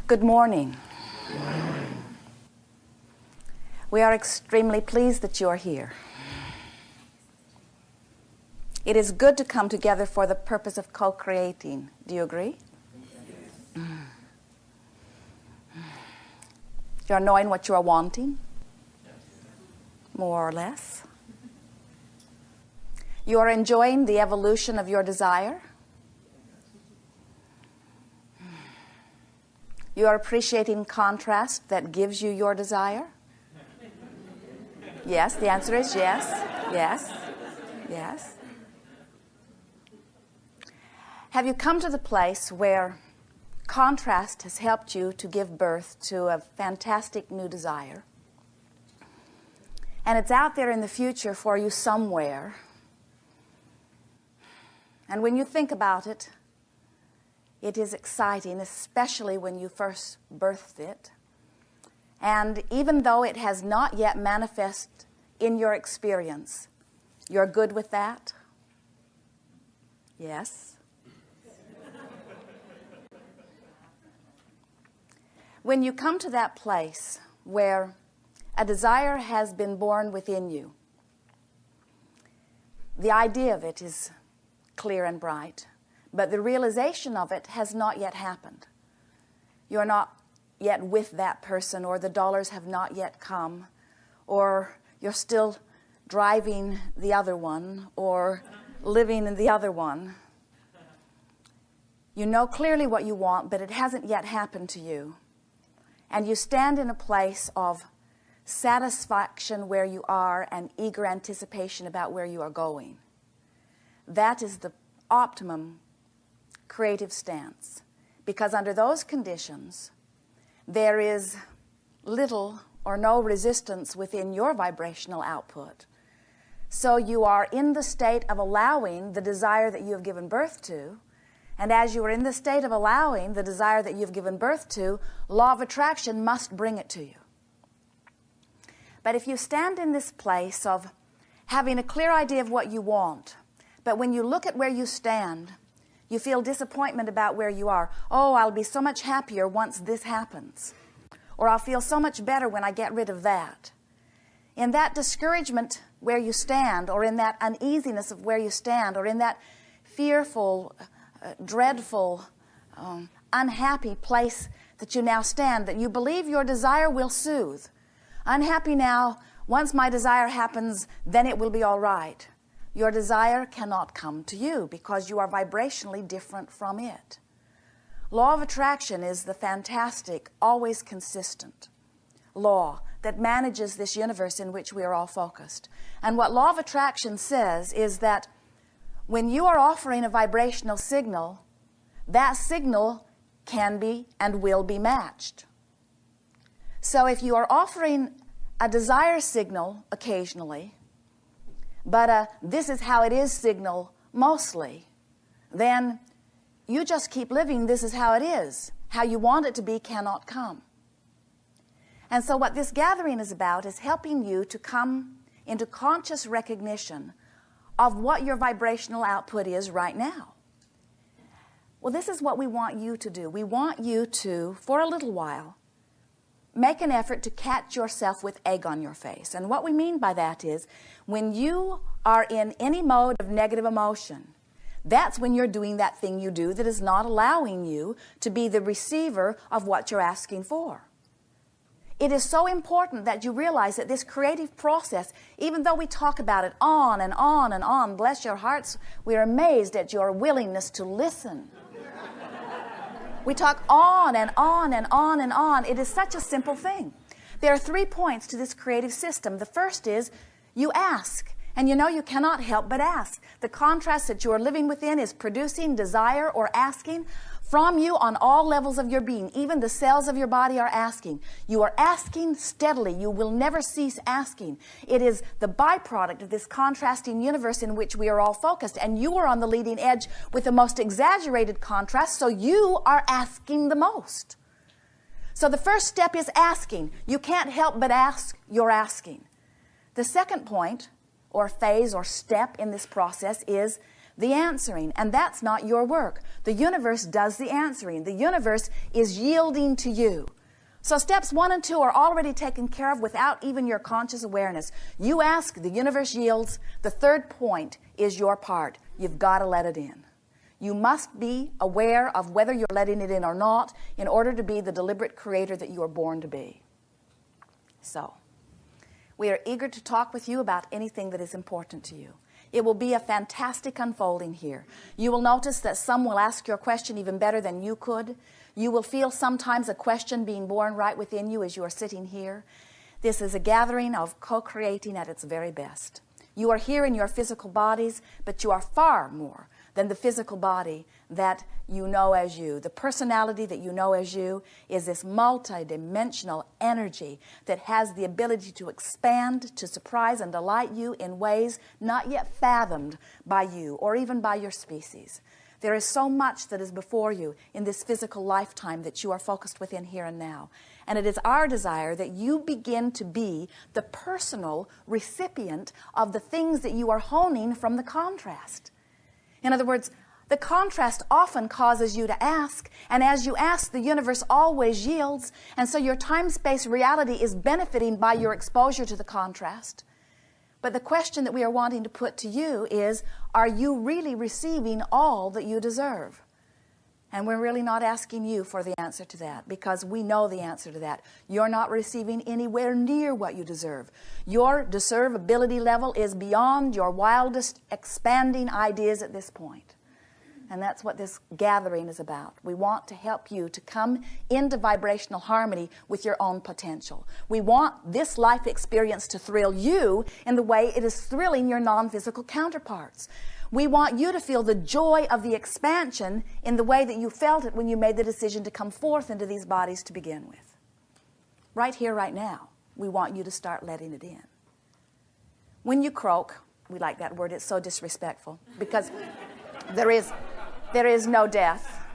Good morning. We are extremely pleased that you are here. It is good to come together for the purpose of co-creating. Do you agree? Yes. You are knowing what you are wanting? More or less. You are enjoying the evolution of your desire? You are appreciating contrast that gives you your desire? Yes, the answer is yes, yes, yes. Have you come to the place where contrast has helped you to give birth to a fantastic new desire? And it's out there in the future for you somewhere. And when you think about it, it is exciting, especially when you first birthed it. And even though it has not yet manifested in your experience, you're good with that? Yes. When you come to that place where a desire has been born within you, the idea of it is clear and bright, but the realization of it has not yet happened. You're not yet with that person, or the dollars have not yet come, or you're still driving the other one, or living in the other one. You know clearly what you want, but it hasn't yet happened to you. And you stand in a place of satisfaction where you are and eager anticipation about where you are going. That is the optimum creative stance, because under those conditions there is little or no resistance within your vibrational output. So you are in the state of allowing the desire that you have given birth to, and as you are in the state of allowing the desire that you've given birth to, law of attraction must bring it to you. But if you stand in this place of having a clear idea of what you want, but when you look at where you stand, you feel disappointment about where you are. Oh, I'll be so much happier once this happens. Or I'll feel so much better when I get rid of that. In that discouragement where you stand, or in that uneasiness of where you stand, or in that fearful, dreadful, unhappy place that you now stand, that you believe your desire will soothe. Unhappy now, once my desire happens, then it will be all right. Your desire cannot come to you because you are vibrationally different from it. Law of attraction is the fantastic, always consistent law that manages this universe in which we are all focused. And what law of attraction says is that when you are offering a vibrational signal, that signal can be and will be matched. So if you are offering a desire signal occasionally, but this is how it is signal mostly, then you just keep living this is how it is. How you want it to be cannot come. And so what this gathering is about is helping you to come into conscious recognition of what your vibrational output is right now. Well, this is what we want you to do. We want you to, for a little while, make an effort to catch yourself with egg on your face. And what we mean by that is when you are in any mode of negative emotion, that's when you're doing that thing you do that is not allowing you to be the receiver of what you're asking for. It is so important that you realize that this creative process, even though we talk about it on and on and on, bless your hearts, we are amazed at your willingness to listen. We talk on and on and on and on. It is such a simple thing. There are 3 points to this creative system. The first is you ask. And you know you cannot help but ask. The contrast that you are living within is producing desire or asking from you on all levels of your being. Even the cells of your body are asking. You are asking steadily. You will never cease asking. It is the byproduct of this contrasting universe in which we are all focused. And you are on the leading edge with the most exaggerated contrast, so you are asking the most. So the first step is asking. You can't help but ask. You're asking. The second point, or phase or step in this process, is the answering, and that's not your work. The universe does the answering. The universe is yielding to you. So steps 1 and 2 are already taken care of without even your conscious awareness. You ask, the universe yields. The third point is your part. You've got to let it in. You must be aware of whether you're letting it in or not in order to be the deliberate creator that you are born to be. So, we are eager to talk with you about anything that is important to you. It will be a fantastic unfolding here. You will notice that some will ask your question even better than you could. You will feel sometimes a question being born right within you as you are sitting here. This is a gathering of co-creating at its very best. You are here in your physical bodies, but you are far more than the physical body that you know as you. The personality that you know as you is this multidimensional energy that has the ability to expand, to surprise and delight you in ways not yet fathomed by you or even by your species. There is so much that is before you in this physical lifetime that you are focused within here and now. And it is our desire that you begin to be the personal recipient of the things that you are honing from the contrast. In other words, the contrast often causes you to ask, and as you ask, the universe always yields, and so your time-space reality is benefiting by your exposure to the contrast. But the question that we are wanting to put to you is, are you really receiving all that you deserve? And we're really not asking you for the answer to that, because we know the answer to that. You're not receiving anywhere near what you deserve. Your deservability level is beyond your wildest expanding ideas at this point. And that's what this gathering is about. We want to help you to come into vibrational harmony with your own potential. We want this life experience to thrill you in the way it is thrilling your non-physical counterparts. We want you to feel the joy of the expansion in the way that you felt it when you made the decision to come forth into these bodies to begin with. Right here, right now, we want you to start letting it in. When you croak, we like that word, it's so disrespectful, because there is no death.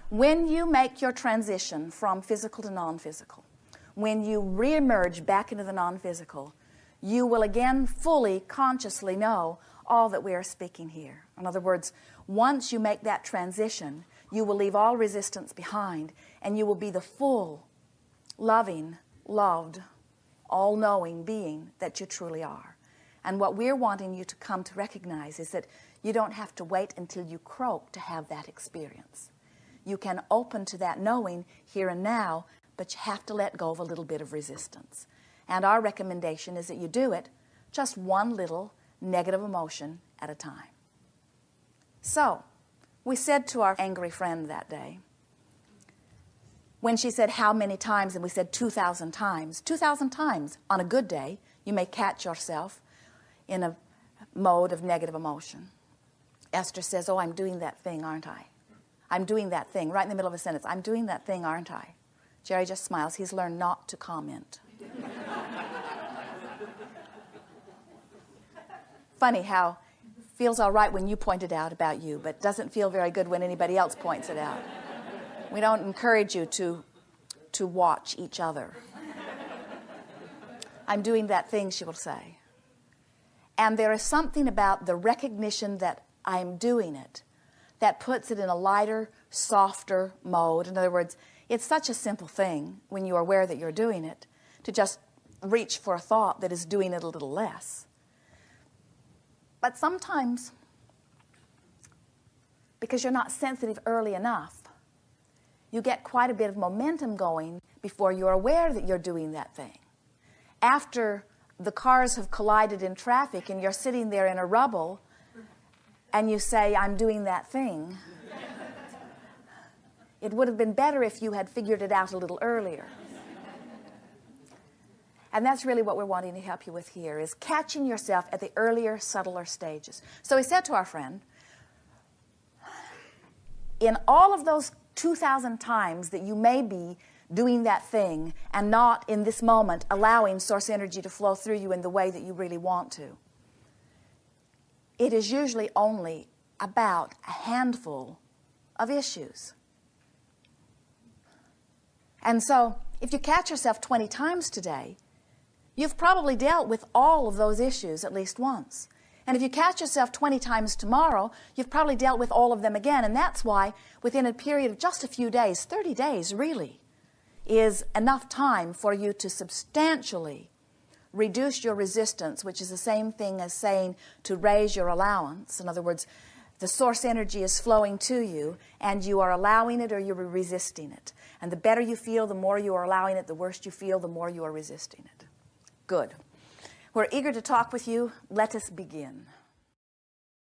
When you make your transition from physical to non-physical, when you reemerge back into the non-physical, you will again fully, consciously know all that we are speaking here. In other words, once you make that transition, you will leave all resistance behind, and you will be the full, loving, loved, all-knowing being that you truly are. And what we're wanting you to come to recognize is that you don't have to wait until you croak to have that experience. You can open to that knowing here and now, but you have to let go of a little bit of resistance. And our recommendation is that you do it just one little negative emotion at a time. So, we said to our angry friend that day, when she said how many times, and we said 2,000 times. 2,000 times on a good day, you may catch yourself in a mode of negative emotion. Esther says, oh, I'm doing that thing, aren't I? I'm doing that thing, right in the middle of a sentence. I'm doing that thing, aren't I? Jerry just smiles. He's learned not to comment. Funny how it feels all right when you point it out about you, but doesn't feel very good when anybody else points it out. We don't encourage you to watch each other. I'm doing that thing, she will say. And there is something about the recognition that I'm doing it that puts it in a lighter, softer mode. In other words, it's such a simple thing when you are aware that you're doing it to just reach for a thought that is doing it a little less. But sometimes, because you're not sensitive early enough, you get quite a bit of momentum going before you're aware that you're doing that thing. After the cars have collided in traffic and you're sitting there in a rubble and you say, I'm doing that thing, it would have been better if you had figured it out a little earlier. And that's really what we're wanting to help you with here, is catching yourself at the earlier, subtler stages. So we said to our friend, in all of those 2,000 times that you may be doing that thing and not in this moment allowing source energy to flow through you in the way that you really want to, it is usually only about a handful of issues. And so if you catch yourself 20 times today, you've probably dealt with all of those issues at least once. And if you catch yourself 20 times tomorrow, you've probably dealt with all of them again. And that's why within a period of just a few days, 30 days really, is enough time for you to substantially reduce your resistance, which is the same thing as saying to raise your allowance. In other words, the source energy is flowing to you, and you are allowing it or you're resisting it. And the better you feel, the more you are allowing it. The worse you feel, the more you are resisting it. Good. We're eager to talk with you. Let us begin.